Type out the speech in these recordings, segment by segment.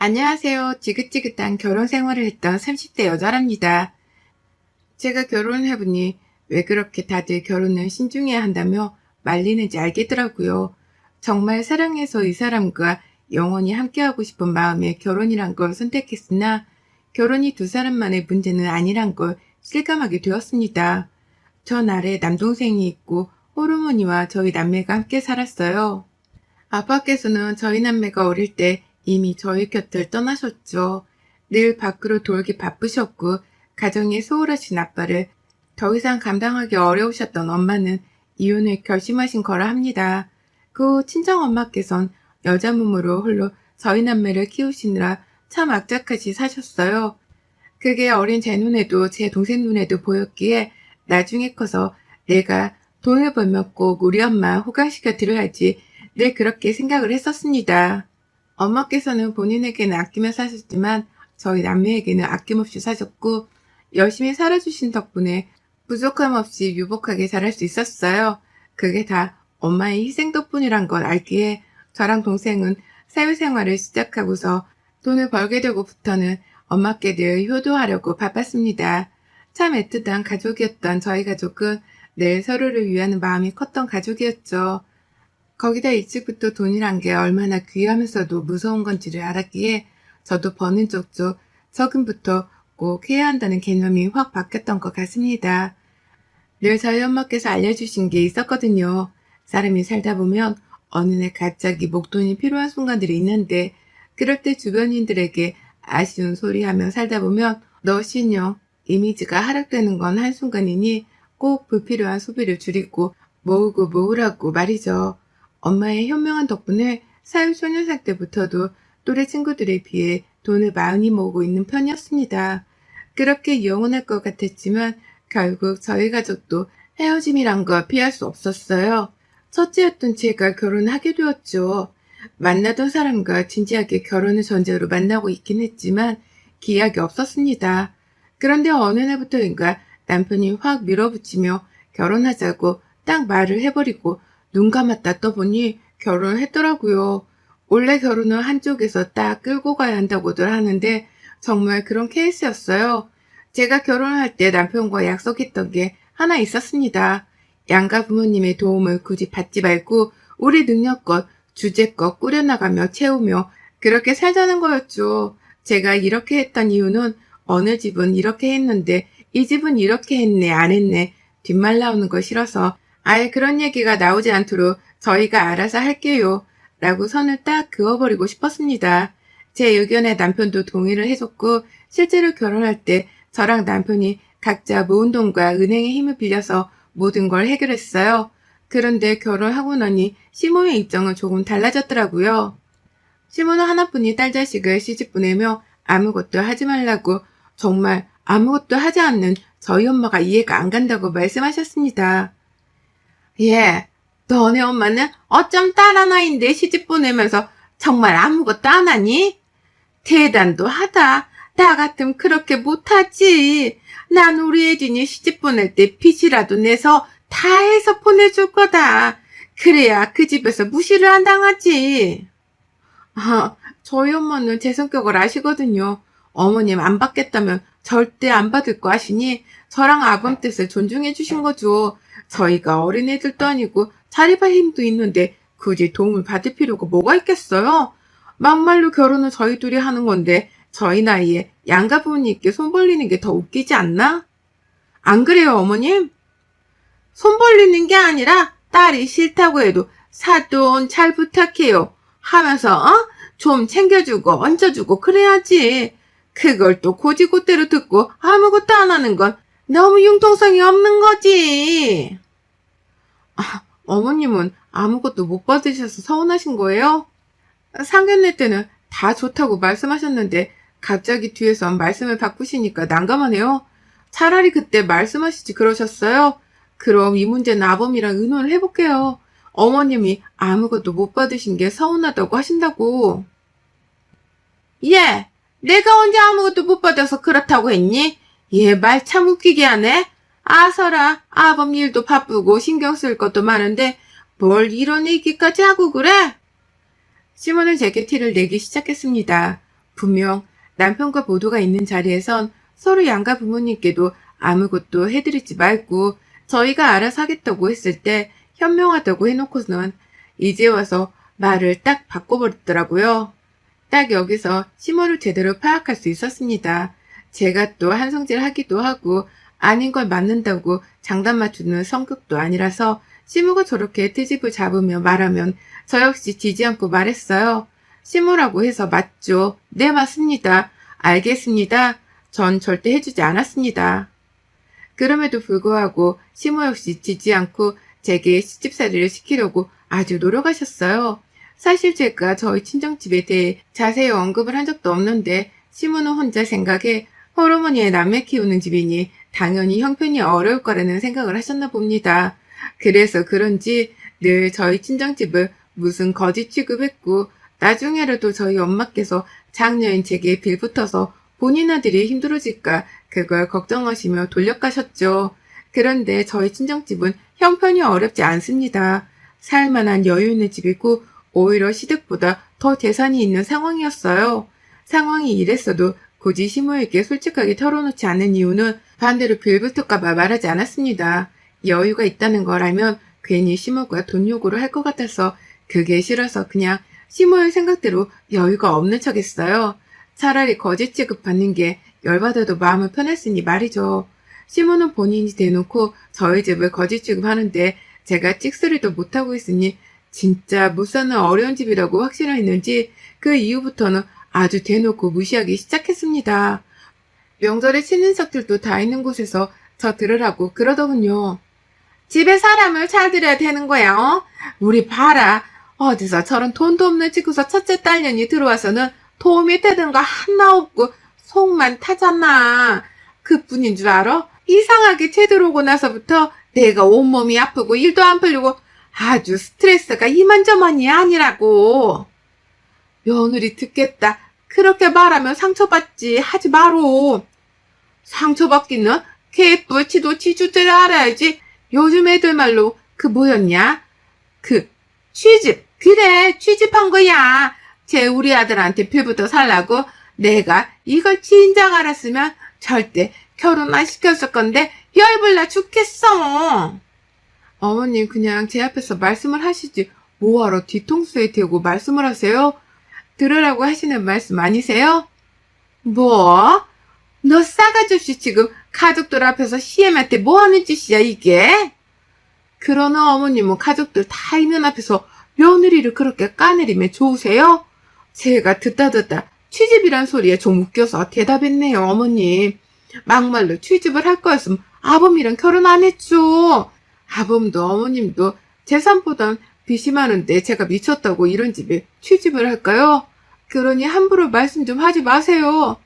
안녕하세요. 지긋지긋한 결혼 생활을 했던 30대 여자랍니다. 제가 결혼을 해보니 왜 그렇게 다들 결혼을 신중해야 한다며 말리는지 알겠더라고요. 정말 사랑해서 이 사람과 영원히 함께하고 싶은 마음에 결혼이란 걸 선택했으나 결혼이 두 사람만의 문제는 아니란 걸 실감하게 되었습니다. 전 아래 남동생이 있고 호르몬이와 저희 남매가 함께 살았어요. 아빠께서는 저희 남매가 어릴 때 이미 저희 곁을 떠나셨죠. 늘 밖으로 돌기 바쁘셨고 가정이 소홀하신 아빠를 더 이상 감당하기 어려우셨던 엄마는 이혼을 결심하신 거라 합니다. 그 후 친정엄마께선 여자 몸으로 홀로 저희 남매를 키우시느라 참 악착같이 사셨어요. 그게 어린 제 눈에도 제 동생 눈에도 보였기에 나중에 커서 내가 돈을 벌면 꼭 우리 엄마 호강시켜 드려야지 늘 그렇게 생각을 했었습니다. 엄마께서는 본인에게는 아끼며 사셨지만 저희 남매에게는 아낌없이 사셨고 열심히 살아주신 덕분에 부족함 없이 유복하게 자랄 수 있었어요. 그게 다 엄마의 희생 덕분이란 걸 알기에 저랑 동생은 사회생활을 시작하고서 돈을 벌게 되고부터는 엄마께 늘 효도하려고 바빴습니다. 참 애틋한 가족이었던 저희 가족은 늘 서로를 위하는 마음이 컸던 가족이었죠. 거기다 일찍부터 돈이란 게 얼마나 귀하면서도 무서운 건지를 알았기에 저도 버는 쪽쪽 저금부터 꼭 해야 한다는 개념이 확 바뀌었던 것 같습니다. 늘 저희 엄마께서 알려주신 게 있었거든요. 사람이 살다 보면 어느 날 갑자기 목돈이 필요한 순간들이 있는데 그럴 때 주변인들에게 아쉬운 소리 하며 살다 보면 너 신용, 이미지가 하락되는 건 한순간이니 꼭 불필요한 소비를 줄이고 모으고 모으라고 말이죠. 엄마의 현명한 덕분에 사회초년생 때부터도 또래 친구들에 비해 돈을 많이 모으고 있는 편이었습니다. 그렇게 영원할 것 같았지만 결국 저희 가족도 헤어짐이란 걸 피할 수 없었어요. 첫째였던 제가 결혼하게 되었죠. 만나던 사람과 진지하게 결혼을 전제로 만나고 있긴 했지만 기약이 없었습니다. 그런데 어느 날부터인가 남편이 확 밀어붙이며 결혼하자고 딱 말을 해버리고 눈 감았다 떠보니 결혼을 했더라고요. 원래 결혼은 한쪽에서 딱 끌고 가야 한다고들 하는데 정말 그런 케이스였어요. 제가 결혼할 때 남편과 약속했던 게 하나 있었습니다. 양가 부모님의 도움을 굳이 받지 말고 우리 능력껏 주제껏 꾸려나가며 채우며 그렇게 살자는 거였죠. 제가 이렇게 했던 이유는 어느 집은 이렇게 했는데 이 집은 이렇게 했네 안 했네 뒷말 나오는 거 싫어서 아예 그런 얘기가 나오지 않도록 저희가 알아서 할게요 라고 선을 딱 그어버리고 싶었습니다. 제 의견에 남편도 동의를 해줬고 실제로 결혼할 때 저랑 남편이 각자 모은 돈과 은행의 힘을 빌려서 모든 걸 해결했어요. 그런데 결혼하고 나니 시모의 입장은 조금 달라졌더라고요. 시모는 하나뿐인 딸 자식을 시집 보내며 아무것도 하지 말라고 정말 아무것도 하지 않는 저희 엄마가 이해가 안 간다고 말씀하셨습니다. 예, 너네 엄마는 어쩜 딸 하나인데 시집 보내면서 정말 아무것도 안 하니? 대단도 하다. 나 같으면 그렇게 못하지. 난 우리 혜진이 시집 보낼 때 빚이라도 내서 다 해서 보내줄 거다. 그래야 그 집에서 무시를 안 당하지. 저희 엄마는 제 성격을 아시거든요. 어머님 안 받겠다면 절대 안 받을 거 아시니 저랑 아범 뜻을 존중해 주신 거죠. 저희가 어린애들도 아니고 자립할 힘도 있는데 굳이 도움을 받을 필요가 뭐가 있겠어요? 막말로 결혼을 저희 둘이 하는 건데 저희 나이에 양가 부모님께 손 벌리는 게 더 웃기지 않나? 안 그래요, 어머님? 손 벌리는 게 아니라 딸이 싫다고 해도 사돈 잘 부탁해요 하면서 좀 챙겨주고 얹어주고 그래야지. 그걸 또 고지고대로 듣고 아무것도 안 하는 건 너무 융통성이 없는 거지. 어머님은 아무것도 못 받으셔서 서운하신 거예요? 상견례 때는 다 좋다고 말씀하셨는데 갑자기 뒤에서 말씀을 바꾸시니까 난감하네요. 차라리 그때 말씀하시지 그러셨어요? 그럼 이 문제는 아범이랑 의논을 해볼게요. 어머님이 아무것도 못 받으신 게 서운하다고 하신다고. 예, 내가 언제 아무것도 못 받아서 그렇다고 했니? 얘 말 참 웃기게 하네. 아서라, 아범 일도 바쁘고 신경 쓸 것도 많은데 뭘 이런 얘기까지 하고 그래? 시몬은 제게 티를 내기 시작했습니다. 분명 남편과 보도가 있는 자리에선 서로 양가 부모님께도 아무것도 해드리지 말고 저희가 알아서 하겠다고 했을 때 현명하다고 해놓고는 이제 와서 말을 딱 바꿔버렸더라고요. 딱 여기서 시모를 제대로 파악할 수 있었습니다. 제가 또 한성질 하기도 하고 아닌 걸 맞는다고 장단 맞추는 성격도 아니라서 시모가 저렇게 트집을 잡으며 말하면 저 역시 지지 않고 말했어요. 시모라고 해서 맞죠. 네, 맞습니다. 알겠습니다. 전 절대 해주지 않았습니다. 그럼에도 불구하고 시모 역시 지지 않고 제게 시집살이를 시키려고 아주 노력하셨어요. 사실 제가 저희 친정집에 대해 자세히 언급을 한 적도 없는데 시모는 혼자 생각에 홀어머니의 남매 키우는 집이니 당연히 형편이 어려울 거라는 생각을 하셨나 봅니다. 그래서 그런지 늘 저희 친정집을 무슨 거지 취급했고 나중에라도 저희 엄마께서 장녀인 제게 빌붙어서 본인 아들이 힘들어질까 그걸 걱정하시며 돌려가셨죠. 그런데 저희 친정집은 형편이 어렵지 않습니다. 살만한 여유 있는 집이고 오히려 시댁보다 더 재산이 있는 상황이었어요. 상황이 이랬어도 굳이 시모에게 솔직하게 털어놓지 않는 이유는 반대로 빌붙을까봐 말하지 않았습니다. 여유가 있다는 걸 알면 괜히 시모가 돈 요구를 할 것 같아서 그게 싫어서 그냥 시모의 생각대로 여유가 없는 척했어요. 차라리 거짓 취급받는 게 열받아도 마음을 편했으니 말이죠. 시모는 본인이 대놓고 저희 집을 거짓 취급하는데 제가 찍소리도 못하고 있으니 진짜 못 사는 어려운 집이라고 확신을 했는지 그 이후부터는 아주 대놓고 무시하기 시작했습니다. 명절에 친인척들도 다 있는 곳에서 저 들으라고 그러더군요. 집에 사람을 잘 들여야 되는 거야, 어? 우리 봐라. 어디서 저런 돈도 없는 집구서 첫째 딸년이 들어와서는 도움이 되는 거 하나 없고 속만 타잖아. 그뿐인 줄 알아? 이상하게 쟤 들어오고 나서부터 내가 온몸이 아프고 일도 안 풀리고 아주 스트레스가 이만저만이 아니라고. 며느리 듣겠다. 그렇게 말하면 상처받지 하지 마로. 상처받기는 개뿔 치도 지주제를 알아야지. 요즘 애들 말로 그 뭐였냐? 그 취집. 그래, 취집한 거야. 쟤 우리 아들한테 빌부터 살라고 내가 이걸 진작 알았으면 절대 결혼 안 시켰을 건데 열불나 죽겠어. 어머님 그냥 제 앞에서 말씀을 하시지 뭐하러 뒤통수에 대고 말씀을 하세요? 들으라고 하시는 말씀 아니세요? 뭐? 너 싸가지 없이 지금 가족들 앞에서 시엠한테 뭐하는 짓이야 이게? 그러나 어머님은 가족들 다 있는 앞에서 며느리를 그렇게 까내리면 좋으세요? 제가 듣다 취집이란 소리에 좀 웃겨서 대답했네요 어머님. 막말로 취집을 할 거였으면 아범이랑 결혼 안 했죠. 아범도 어머님도 재산보단 빚이 많은데 제가 미쳤다고 이런 집에 취집을 할까요? 그러니 함부로 말씀 좀 하지 마세요.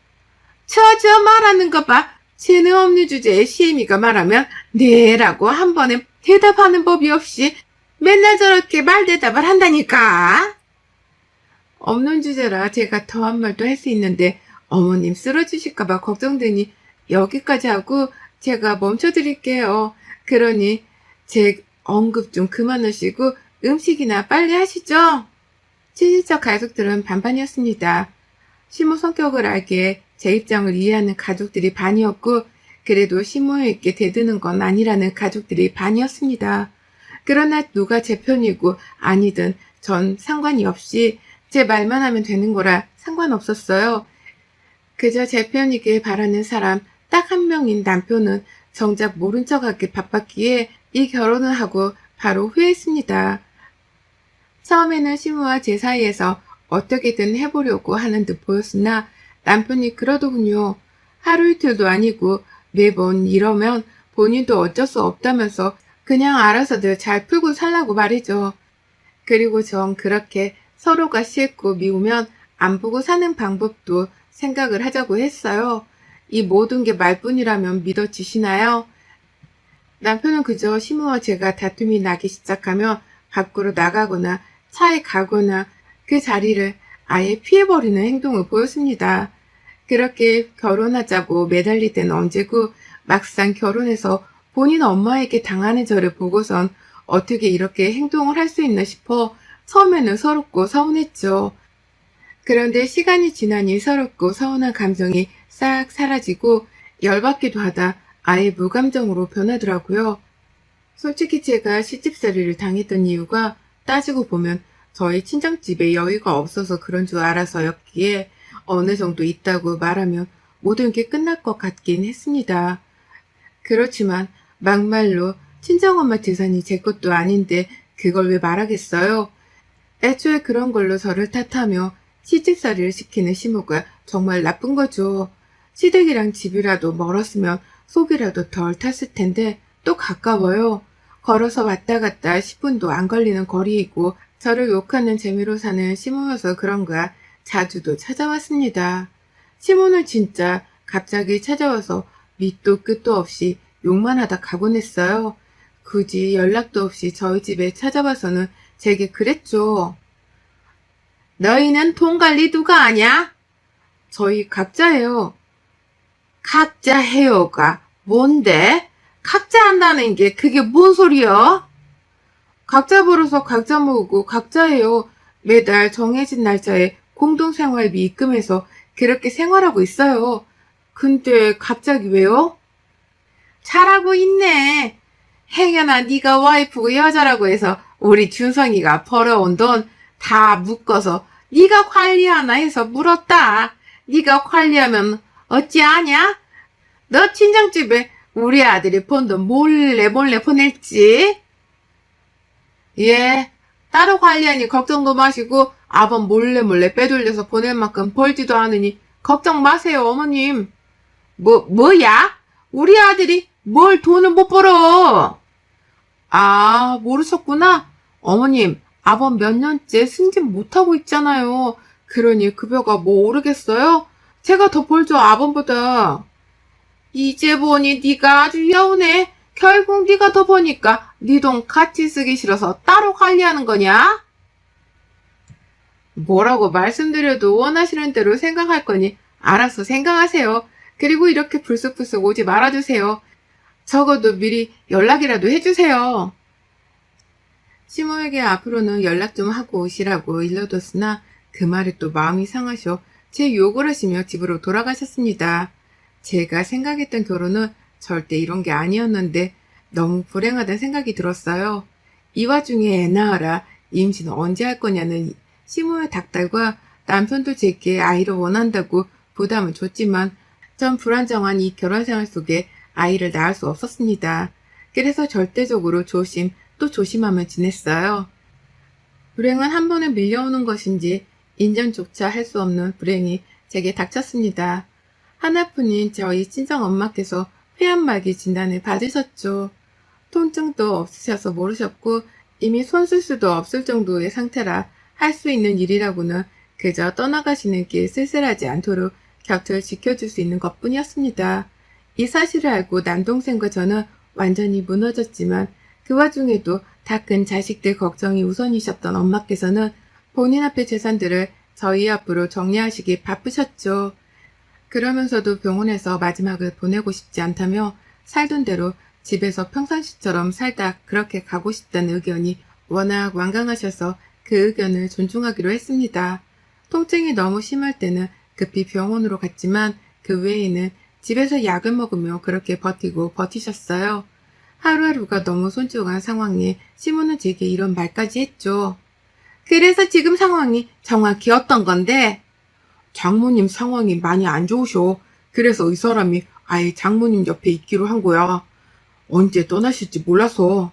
저 말하는 거 봐. 재능 없는 주제에 시애미가 말하면 네라고 한 번에 대답하는 법이 없이 맨날 저렇게 말대답을 한다니까. 없는 주제라 제가 더한 말도 할 수 있는데 어머님 쓰러지실까봐 걱정되니 여기까지 하고 제가 멈춰드릴게요. 그러니 제 언급 좀 그만하시고 음식이나 빨리 하시죠. 친인척 가족들은 반반이었습니다. 시모 성격을 알기에 제 입장을 이해하는 가족들이 반이었고 그래도 시모에게 대드는 건 아니라는 가족들이 반이었습니다. 그러나 누가 제 편이고 아니든 전 상관이 없이 제 말만 하면 되는 거라 상관없었어요. 그저 제 편이길 바라는 사람 딱 한 명인 남편은 정작 모른 척하기 바빴기에 이 결혼을 하고 바로 후회했습니다. 처음에는 시모와 제 사이에서 어떻게든 해보려고 하는 듯 보였으나 남편이 그러더군요. 하루 이틀도 아니고 매번 이러면 본인도 어쩔 수 없다면서 그냥 알아서들 잘 풀고 살라고 말이죠. 그리고 전 그렇게 서로가 싫고 미우면 안 보고 사는 방법도 생각을 하자고 했어요. 이 모든 게 말뿐이라면 믿어지시나요? 남편은 그저 시모와 제가 다툼이 나기 시작하면 밖으로 나가거나 차에 가거나 그 자리를 아예 피해버리는 행동을 보였습니다. 그렇게 결혼하자고 매달릴 때는 언제고 막상 결혼해서 본인 엄마에게 당하는 저를 보고선 어떻게 이렇게 행동을 할 수 있나 싶어 처음에는 서럽고 서운했죠. 그런데 시간이 지나니 서럽고 서운한 감정이 싹 사라지고 열받기도 하다 아예 무감정으로 변하더라고요. 솔직히 제가 시집살이를 당했던 이유가 따지고 보면 저희 친정집에 여유가 없어서 그런 줄 알아서였기에 어느 정도 있다고 말하면 모든 게 끝날 것 같긴 했습니다. 그렇지만 막말로 친정엄마 재산이 제 것도 아닌데 그걸 왜 말하겠어요? 애초에 그런 걸로 저를 탓하며 시집살이를 시키는 시모가 정말 나쁜 거죠. 시댁이랑 집이라도 멀었으면 속이라도 덜 탔을 텐데 또 가까워요. 걸어서 왔다 갔다 10분도 안 걸리는 거리이고 저를 욕하는 재미로 사는 시모여서 그런가 자주도 찾아왔습니다. 시모는 진짜 갑자기 찾아와서 밑도 끝도 없이 욕만 하다 가곤 했어요. 굳이 연락도 없이 저희 집에 찾아와서는 제게 그랬죠. 너희는 돈 관리 누가 하냐? 저희 각자예요. 각자 해요가 뭔데? 각자 한다는 게 그게 뭔 소리야? 각자 벌어서 각자 모으고 각자 해요. 매달 정해진 날짜에 공동생활비 입금해서 그렇게 생활하고 있어요. 근데 갑자기 왜요? 잘하고 있네. 행여나 네가 와이프고 여자라고 해서 우리 준성이가 벌어온 돈 다 묶어서 네가 관리하나 해서 물었다. 네가 관리하면 어찌 아냐? 너 친정집에 우리 아들이 번 돈 몰래 보낼지? 예, 따로 관리하니 걱정도 마시고 아범 몰래 빼돌려서 보낼 만큼 벌지도 않으니 걱정 마세요, 어머님. 뭐야? 우리 아들이 뭘 돈을 못 벌어? 아, 모르셨구나? 어머님, 아범 몇 년째 승진 못하고 있잖아요. 그러니 급여가 뭐 오르겠어요? 제가 더 벌죠, 아범보다. 이제 보니 네가 아주 여운해. 결국 네가 더 버니까 네 돈 같이 쓰기 싫어서 따로 관리하는 거냐? 뭐라고 말씀드려도 원하시는 대로 생각할 거니 알아서 생각하세요. 그리고 이렇게 불쑥불쑥 오지 말아주세요. 적어도 미리 연락이라도 해주세요. 시모에게 앞으로는 연락 좀 하고 오시라고 일러뒀으나 그 말에 또 마음이 상하셔 제 욕을 하시며 집으로 돌아가셨습니다. 제가 생각했던 결혼은 절대 이런 게 아니었는데 너무 불행하다는 생각이 들었어요. 이 와중에 애 낳아라, 임신 언제 할 거냐는 시모의 닥달과 남편도 제게 아이를 원한다고 부담을 줬지만 전 불안정한 이 결혼 생활 속에 아이를 낳을 수 없었습니다. 그래서 절대적으로 조심 또 조심하며 지냈어요. 불행은 한 번에 밀려오는 것인지 인정조차 할 수 없는 불행이 제게 닥쳤습니다. 하나뿐인 저희 친정엄마께서 폐암말기 진단을 받으셨죠. 통증도 없으셔서 모르셨고 이미 손 쓸 수도 없을 정도의 상태라 할 수 있는 일이라고는 그저 떠나가시는 길 쓸쓸하지 않도록 곁을 지켜줄 수 있는 것뿐이었습니다. 이 사실을 알고 남동생과 저는 완전히 무너졌지만 그 와중에도 다 큰 자식들 걱정이 우선이셨던 엄마께서는 본인 앞의 재산들을 저희 앞으로 정리하시기 바쁘셨죠. 그러면서도 병원에서 마지막을 보내고 싶지 않다며 살던 대로 집에서 평상시처럼 살다 그렇게 가고 싶다는 의견이 워낙 완강하셔서 그 의견을 존중하기로 했습니다. 통증이 너무 심할 때는 급히 병원으로 갔지만 그 외에는 집에서 약을 먹으며 그렇게 버티셨어요. 하루하루가 너무 손주간 상황에 시모는 제게 이런 말까지 했죠. 그래서 지금 상황이 정확히 어떤 건데? 장모님 상황이 많이 안 좋으셔. 그래서 이 사람이 아예 장모님 옆에 있기로 한 거야. 언제 떠나실지 몰라서.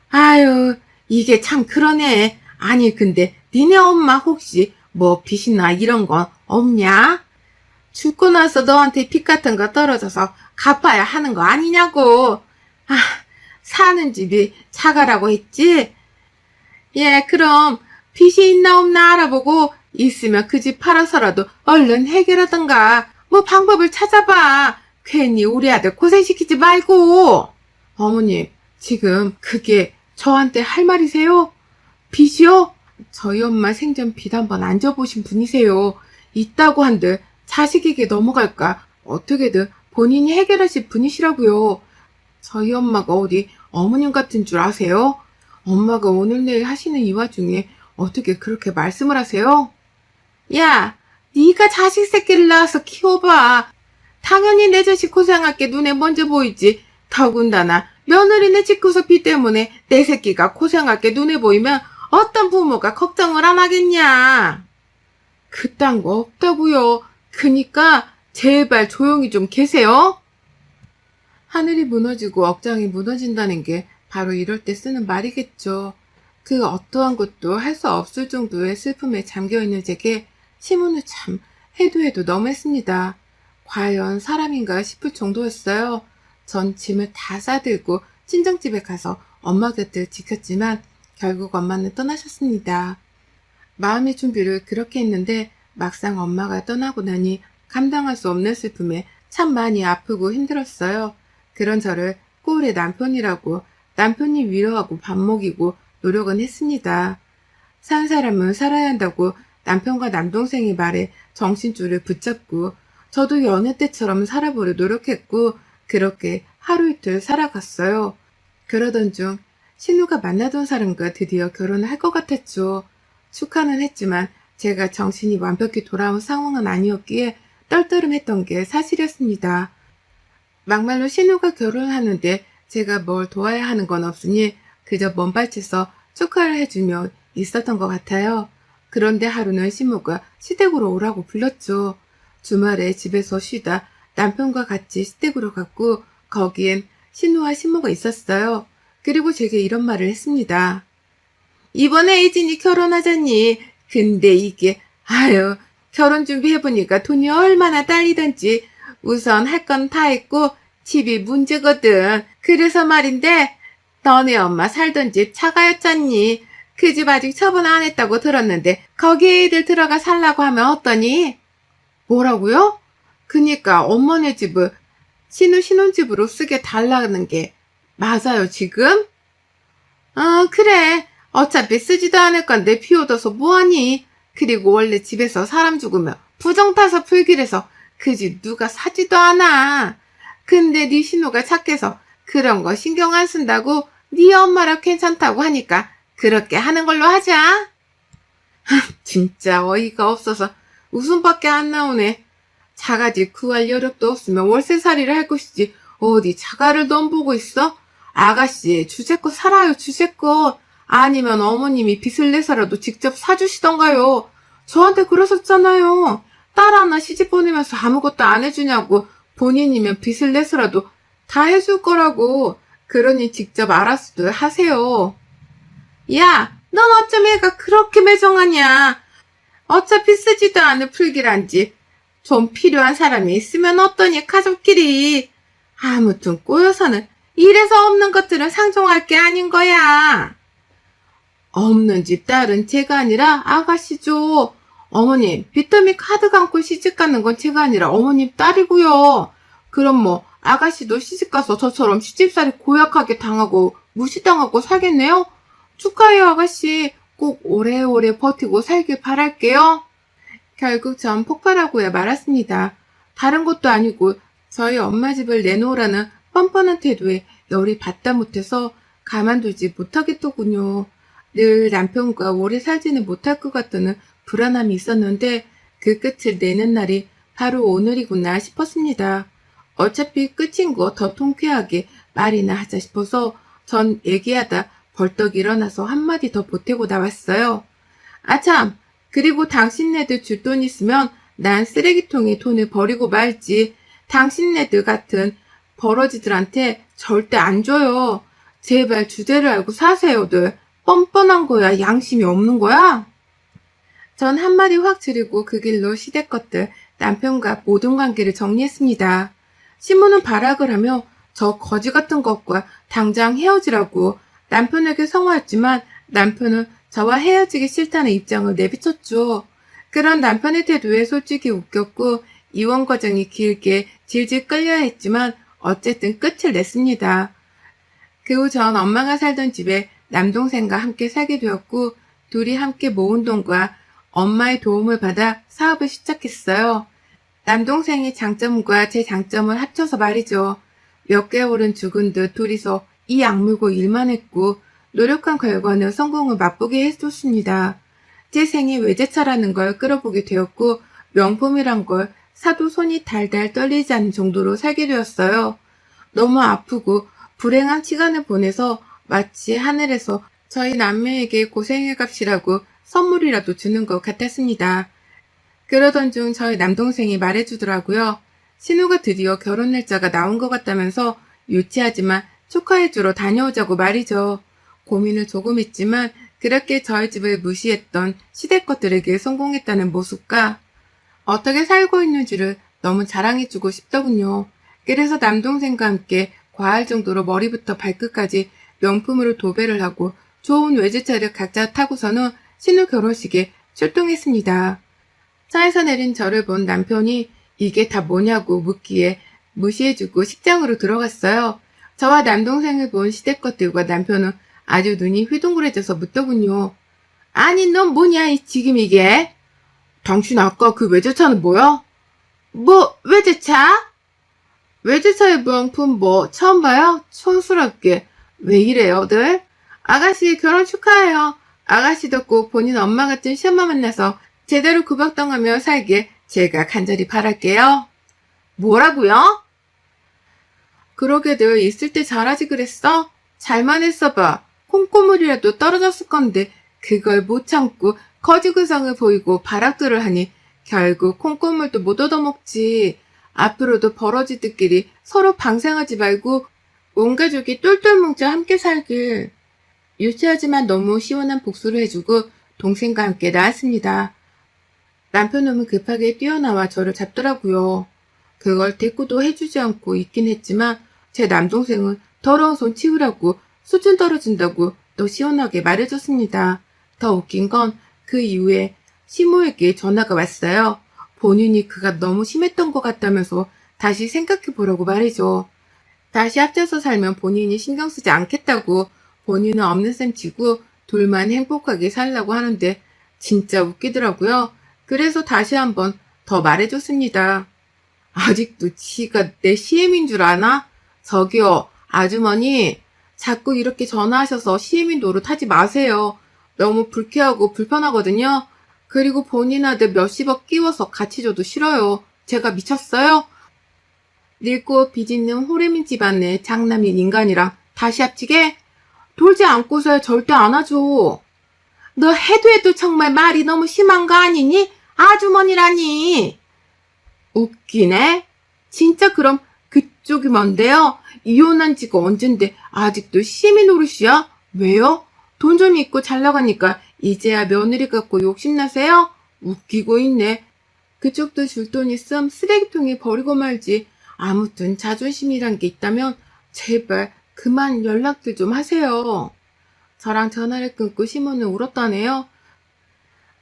아유, 이게 참 그러네. 아니 근데 니네 엄마 혹시 뭐 빚이나 이런 건 없냐? 죽고 나서 너한테 빚 같은 거 떨어져서 갚아야 하는 거 아니냐고. 아, 사는 집이 차가라고 했지? 예, 그럼 빚이 있나 없나 알아보고 있으면 그 집 팔아서라도 얼른 해결하던가 뭐 방법을 찾아봐. 괜히 우리 아들 고생시키지 말고. 어머님, 지금 그게 저한테 할 말이세요? 빚이요? 저희 엄마 생전 빚 한번 안 져보신 분이세요. 있다고 한들 자식에게 넘어갈까 어떻게든 본인이 해결하실 분이시라고요. 저희 엄마가 어디 어머님 같은 줄 아세요? 엄마가 오늘 내일 하시는 이 와중에 어떻게 그렇게 말씀을 하세요? 야, 네가 자식 새끼를 낳아서 키워봐. 당연히 내 자식 고생할 게 눈에 먼저 보이지. 더군다나 며느리네 집구석비 때문에 내 새끼가 고생할 게 눈에 보이면 어떤 부모가 걱정을 안 하겠냐. 그딴 거 없다고요. 그니까 제발 조용히 좀 계세요. 하늘이 무너지고 억장이 무너진다는 게 바로 이럴 때 쓰는 말이겠죠. 그 어떠한 것도 할 수 없을 정도의 슬픔에 잠겨있는 제게 시문을 참 해도 너무했습니다. 과연 사람인가 싶을 정도였어요. 전 짐을 다 싸들고 친정집에 가서 엄마 곁을 지켰지만 결국 엄마는 떠나셨습니다. 마음의 준비를 그렇게 했는데 막상 엄마가 떠나고 나니 감당할 수 없는 슬픔에 참 많이 아프고 힘들었어요. 그런 저를 꼴의 남편이라고 남편이 위로하고 밥 먹이고 노력은 했습니다. 산 사람은 살아야 한다고 남편과 남동생의 말에 정신줄을 붙잡고 저도 여느 때처럼 살아보려 노력했고 그렇게 하루 이틀 살아갔어요. 그러던 중 신우가 만나던 사람과 드디어 결혼을 할 것 같았죠. 축하는 했지만 제가 정신이 완벽히 돌아온 상황은 아니었기에 떨떠름했던 게 사실이었습니다. 막말로 신우가 결혼을 하는데 제가 뭘 도와야 하는 건 없으니 그저 먼발치서 축하를 해주며 있었던 것 같아요. 그런데 하루는 신우가 시댁으로 오라고 불렀죠. 주말에 집에서 쉬다 남편과 같이 시댁으로 갔고 거기엔 신우와 신모가 있었어요. 그리고 제게 이런 말을 했습니다. 이번에 혜진이 결혼하잖니. 근데 이게 아유 결혼 준비해보니까 돈이 얼마나 딸리던지 우선 할 건 다 했고 집이 문제거든. 그래서 말인데 너네 엄마 살던 집 차가였잖니. 그 집 아직 처분 안 했다고 들었는데 거기에 애들 들어가 살라고 하면 어떠니? 뭐라고요? 그니까 엄마네 집을 신우 신혼집으로 쓰게 달라는 게 맞아요 지금? 그래. 어차피 쓰지도 않을 건데 비 얻어서 뭐하니? 그리고 원래 집에서 사람 죽으면 부정 타서 풀기래서 그 집 누가 사지도 않아. 근데 네 신우가 착해서 그런 거 신경 안 쓴다고 네 엄마랑 괜찮다고 하니까 그렇게 하는 걸로 하자. 진짜 어이가 없어서 웃음밖에 안 나오네. 자가집 구할 여력도 없으면 월세살이를 할 것이지 어디 자가를 넘보고 있어? 아가씨 주제껏 살아요 주제껏. 아니면 어머님이 빚을 내서라도 직접 사주시던가요. 저한테 그러셨잖아요. 딸 하나 시집 보내면서 아무것도 안 해주냐고. 본인이면 빚을 내서라도 다 해줄 거라고. 그러니 직접 알아서들 하세요. 야, 넌 어쩜 애가 그렇게 매정하냐. 어차피 쓰지도 않을 풀기란지 좀 필요한 사람이 있으면 어떠니 가족끼리. 아무튼 꼬여서는 이래서 없는 것들은 상종할 게 아닌 거야. 없는 집 딸은 제가 아니라 아가씨죠. 어머님, 비타민 카드 감고 시집가는 건 제가 아니라 어머님 딸이고요. 그럼 뭐 아가씨도 시집가서 저처럼 시집살이 고약하게 당하고 무시당하고 살겠네요? 축하해요 아가씨. 꼭 오래오래 버티고 살길 바랄게요. 결국 전 폭발하고야 말았습니다. 다른 것도 아니고 저희 엄마 집을 내놓으라는 뻔뻔한 태도에 열이 받다 못해서 가만두지 못하겠더군요. 늘 남편과 오래 살지는 못할 것 같다는 불안함이 있었는데 그 끝을 내는 날이 바로 오늘이구나 싶었습니다. 어차피 끝인 거 더 통쾌하게 말이나 하자 싶어서 전 얘기하다 벌떡 일어나서 한마디 더 보태고 나왔어요. 아참, 그리고 당신네들 줄 돈 있으면 난 쓰레기통에 돈을 버리고 말지. 당신네들 같은 버러지들한테 절대 안 줘요. 제발 주제를 알고 사세요들. 뻔뻔한 거야? 양심이 없는 거야? 전 한마디 확 줄이고 그 길로 시댁 것들 남편과 모든 관계를 정리했습니다. 신부는 발악을 하며 저 거지 같은 것과 당장 헤어지라고 남편에게 성화했지만 남편은 저와 헤어지기 싫다는 입장을 내비쳤죠. 그런 남편의 태도에 솔직히 웃겼고 이혼 과정이 길게 질질 끌려야 했지만 어쨌든 끝을 냈습니다. 그 후 전 엄마가 살던 집에 남동생과 함께 살게 되었고 둘이 함께 모은 돈과 엄마의 도움을 받아 사업을 시작했어요. 남동생의 장점과 제 장점을 합쳐서 말이죠. 몇 개월은 죽은 듯 둘이서 이 악물고 일만 했고 노력한 결과는 성공을 맛보게 해줬습니다. 제 생애 외제차라는 걸 끌어보게 되었고 명품이란 걸 사도 손이 달달 떨리지 않는 정도로 살게 되었어요. 너무 아프고 불행한 시간을 보내서 마치 하늘에서 저희 남매에게 고생의 값이라고 선물이라도 주는 것 같았습니다. 그러던 중 저희 남동생이 말해주더라고요. 신우가 드디어 결혼 날짜가 나온 것 같다면서 유치하지만 축하해주러 다녀오자고 말이죠. 고민을 조금 했지만 그렇게 저희 집을 무시했던 시댁 것들에게 성공했다는 모습과 어떻게 살고 있는지를 너무 자랑해주고 싶더군요. 그래서 남동생과 함께 과할 정도로 머리부터 발끝까지 명품으로 도배를 하고 좋은 외제차를 각자 타고서는 신우 결혼식에 출동했습니다. 차에서 내린 저를 본 남편이 이게 다 뭐냐고 묻기에 무시해주고 식장으로 들어갔어요. 저와 남동생을 본 시댁 것들과 남편은 아주 눈이 휘둥그레져서 묻더군요. 아니 넌 뭐냐 지금 이게? 당신 아까 그 외제차는 뭐야? 뭐 외제차? 외제차의 명품 뭐 처음 봐요? 촌스럽게. 왜 이래요들? 아가씨 결혼 축하해요. 아가씨도 꼭 본인 엄마 같은 시엄마 만나서 제대로 구박당하며 살길 제가 간절히 바랄게요. 뭐라고요? 그러게들 있을 때 잘하지 그랬어? 잘만 했어봐. 콩고물이라도 떨어졌을 건데 그걸 못 참고 거지구성을 보이고 발악들을 하니 결국 콩고물도 못 얻어먹지. 앞으로도 버러지들끼리 서로 방생하지 말고 온 가족이 똘똘 뭉쳐 함께 살길. 유치하지만 너무 시원한 복수를 해주고 동생과 함께 나왔습니다. 남편놈은 급하게 뛰어나와 저를 잡더라고요. 그걸 대꾸도 해주지 않고 있긴 했지만 제 남동생은 더러운 손 치우라고 수준 떨어진다고 또 시원하게 말해줬습니다. 더 웃긴 건 그 이후에 시모에게 전화가 왔어요. 본인이 그가 너무 심했던 것 같다면서 다시 생각해보라고 말이죠. 다시 합쳐서 살면 본인이 신경 쓰지 않겠다고 본인은 없는 셈 치고 둘만 행복하게 살라고 하는데 진짜 웃기더라고요. 그래서 다시 한번 더 말해줬습니다. 아직도 지가 내 시애미인 줄 아나? 저기요, 아주머니, 자꾸 이렇게 전화하셔서 시애미 노릇하지 마세요. 너무 불쾌하고 불편하거든요. 그리고 본인 아들 몇십억 끼워서 같이 줘도 싫어요. 제가 미쳤어요? 늙고 비짓는 호레민 집안의 장남인 인간이랑 다시 합치게? 돌지 않고서야 절대 안 하죠. 너 해도 정말 말이 너무 심한 거 아니니? 아주머니라니. 웃기네. 진짜 그럼 그쪽이 뭔데요? 이혼한 지가 언젠데 아직도 시애미 노릇이야? 왜요? 돈 좀 있고 잘 나가니까 이제야 며느리 갖고 욕심나세요? 웃기고 있네. 그쪽도 줄 돈 있음 쓰레기통에 버리고 말지. 아무튼 자존심이란 게 있다면 제발 그만 연락들 좀 하세요. 저랑 전화를 끊고 시모는 울었다네요.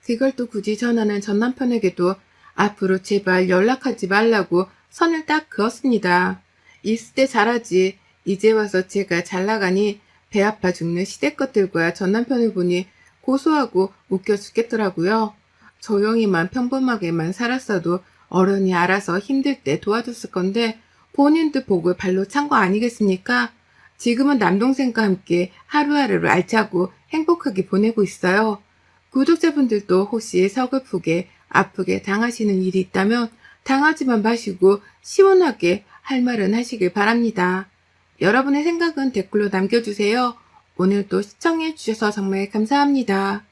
그걸 또 굳이 전하는 전 남편에게도 앞으로 제발 연락하지 말라고 선을 딱 그었습니다. 있을 때 잘하지. 이제 와서 제가 잘 나가니 배 아파 죽는 시댁 것들과 전 남편을 보니 고소하고 웃겨 죽겠더라고요. 조용히만 평범하게만 살았어도 어른이 알아서 힘들 때 도와줬을 건데 본인도 복을 발로 찬 거 아니겠습니까? 지금은 남동생과 함께 하루하루를 알차고 행복하게 보내고 있어요. 구독자분들도 혹시 서글프게 아프게 당하시는 일이 있다면 당하지만 마시고 시원하게 할 말은 하시길 바랍니다. 여러분의 생각은 댓글로 남겨주세요. 오늘도 시청해주셔서 정말 감사합니다.